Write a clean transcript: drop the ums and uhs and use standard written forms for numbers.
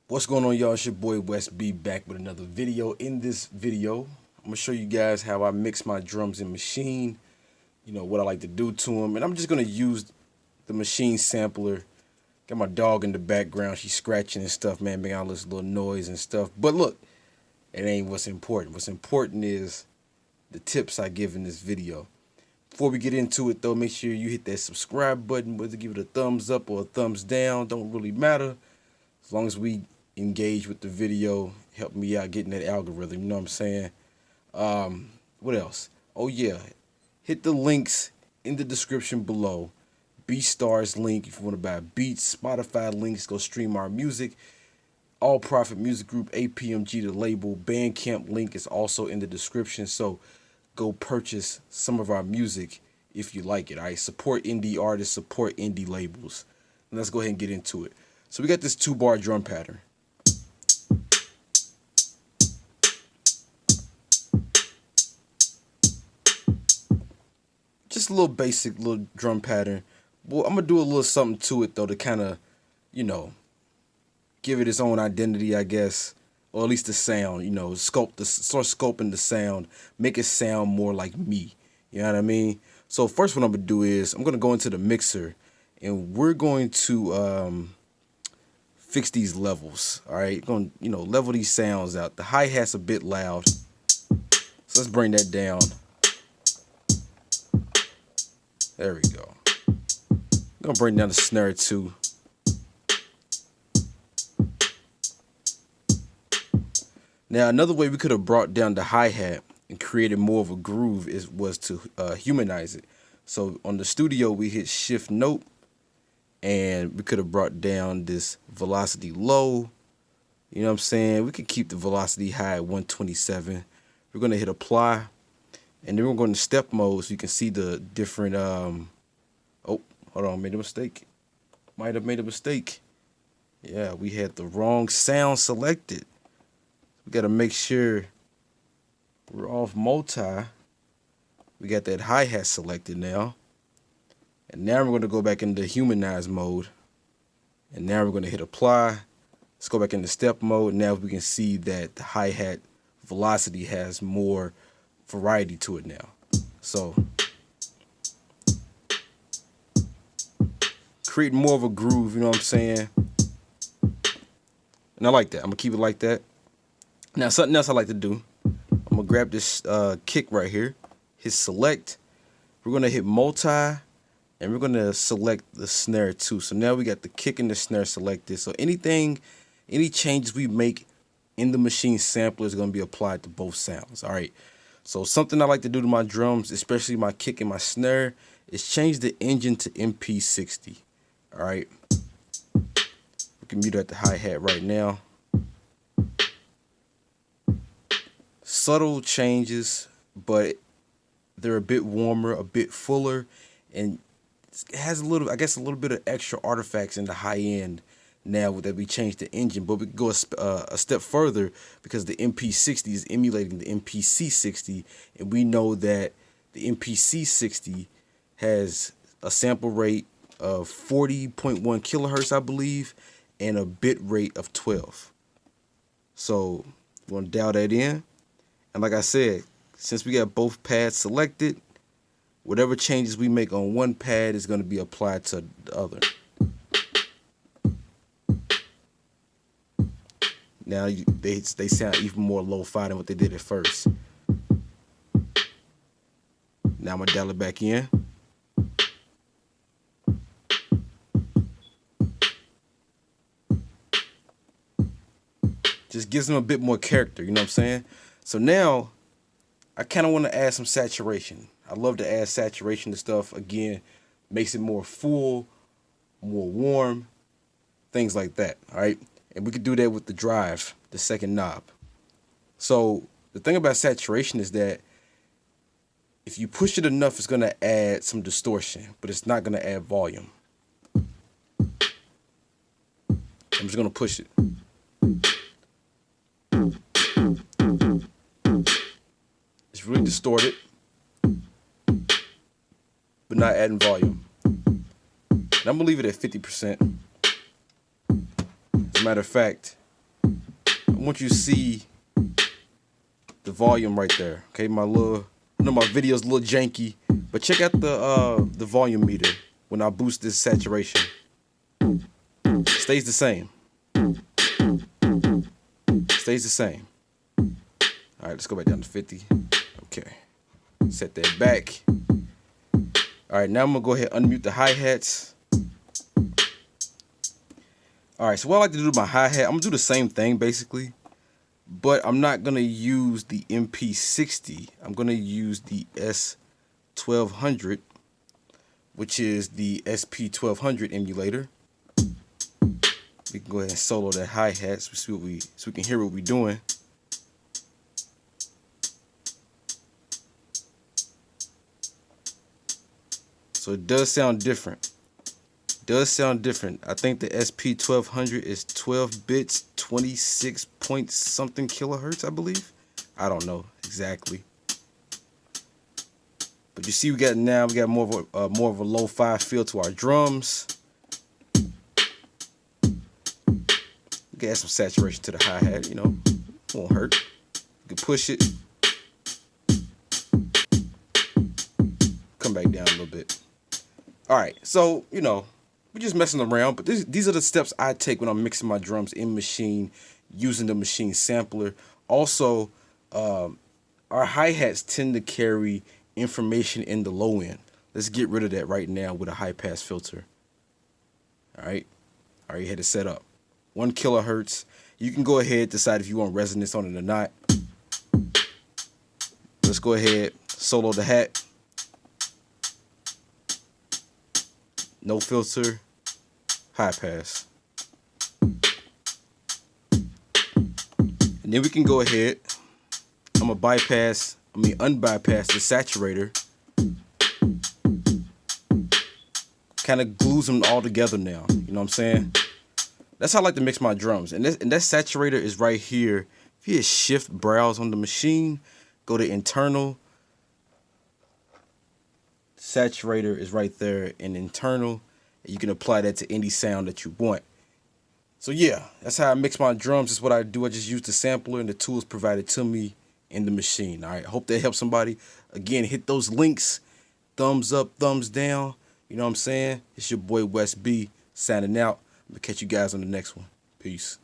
What's going on, y'all? It's your boy West B back with another video. In this video, I'm gonna show you guys how I mix my drums in Maschine. You know what I like to do to them, and I'm just gonna use the Maschine sampler. Got my dog in the background; she's scratching and stuff, man, making all this little noise and stuff. But look, it ain't what's important. What's important is the tips I give in this video. Before we get into it, though, make sure you hit that subscribe button. Whether give it a thumbs up or a thumbs down, don't really matter. As long as we engage with the video, help me out getting that algorithm, you know what I'm saying? What else? Oh yeah, hit the links in the description below. BeatStars link if you want to buy beats, Spotify links, go stream our music. All Profit Music Group, APMG the label, Bandcamp link is also in the description, so go purchase some of our music if you like it. All right, support indie artists, support indie labels. And let's go ahead and get into it. So we got this 2-bar drum pattern. Just a little basic little drum pattern. Well, I'm gonna do a little something to it though to kind of, you know, give it its own identity, I guess, or at least the sound. You know, start sculpting the sound, make it sound more like me. You know what I mean? So first, what I'm gonna do is I'm gonna go into the mixer, and we're going to fix these levels. All right, going level these sounds out. The hi-hat's a bit loud, so let's bring that down. There we go. I'm gonna bring down the snare too. Now another way we could have brought down the hi-hat and created more of a groove was to humanize it. So on the studio we hit shift note, and we could have brought down this velocity low. You know what I'm saying? We could keep the velocity high at 127. We're gonna hit apply. And then we're going to step mode so you can see the different, oh, hold on, made a mistake. Might have made a mistake. Yeah, we had the wrong sound selected. We got to make sure we're off multi. We got that hi-hat selected now. And now we're going to go back into humanize mode. And now we're going to hit apply. Let's go back into step mode. Now we can see that the hi-hat velocity has more variety to it now. So creating more of a groove, you know what I'm saying? And I like that. I'm gonna keep it like that. Now something else I like to do, I'm gonna grab this kick right here, hit select. We're gonna hit multi, and we're gonna select the snare too. So now we got the kick and the snare selected. So any changes we make in the Maschine sampler is gonna be applied to both sounds. All right. So something I like to do to my drums, especially my kick and my snare, is change the engine to MP60. All right. We can mute out the hi-hat right now. Subtle changes, but they're a bit warmer, a bit fuller, and it has a little bit of extra artifacts in the high end now that we changed the engine. But we could go a step further because the MP60 is emulating the MPC60, and we know that the MPC60 has a sample rate of 40.1 kilohertz, I believe, and a bit rate of 12. So we're gonna dial that in, and like I said, since we got both pads selected, whatever changes we make on one pad is going to be applied to the other. Now they sound even more lo-fi than what they did at first. Now I'm gonna dial it back in. Just gives them a bit more character, you know what I'm saying? So now I kind of want to add some saturation. I love to add saturation to stuff. Again, makes it more full, more warm, things like that. All right. And we could do that with the drive, the second knob. So the thing about saturation is that if you push it enough, it's going to add some distortion, but it's not going to add volume. I'm just going to push it. It's really distorted, but not adding volume. And I'm going to leave it at 50%. As a matter of fact, want you to see the volume right there. Okay, I know my video's a little janky, but check out the volume meter when I boost this saturation. It stays the same. Stays the same. All right, let's go back down to 50. Okay, set that back. All right, now I'm gonna go ahead and unmute the hi-hats. All right, so what I like to do with my hi-hat, I'm gonna do the same thing basically, but I'm not gonna use the MP60. I'm gonna use the S1200, which is the SP1200 emulator. We can go ahead and solo that hi-hat so we can hear what we're doing. So it does sound different. I think the SP1200 is 12 bits, 26 point something kilohertz, I believe. I don't know exactly. But you see, we got more of a lo-fi feel to our drums. We can add some saturation to the hi-hat, you know, won't hurt. You can push it. Come back down a little bit. All right, so, you know, we're just messing around, but these are the steps I take when I'm mixing my drums in Maschine using the Maschine sampler. Also, our hi-hats tend to carry information in the low end. Let's get rid of that right now with a high-pass filter. All right, I already had it set up. 1 kilohertz. You can go ahead, decide if you want resonance on it or not. Let's go ahead, solo the hat. No filter, high pass. And then we can go ahead. I'm gonna unbypass the saturator. Kind of glues them all together now. You know what I'm saying? That's how I like to mix my drums. And that saturator is right here. If you hit shift browse on the Maschine, go to internal. Saturator is right there in internal. You can apply that to any sound that you want. So yeah, that's how I mix my drums. That's what I do. I just use the sampler and the tools provided to me in the Maschine. All right, hope that helps somebody. Again, hit those links. Thumbs up, thumbs down. You know what I'm saying? It's your boy West B signing out. I'm gonna catch you guys on the next one. Peace.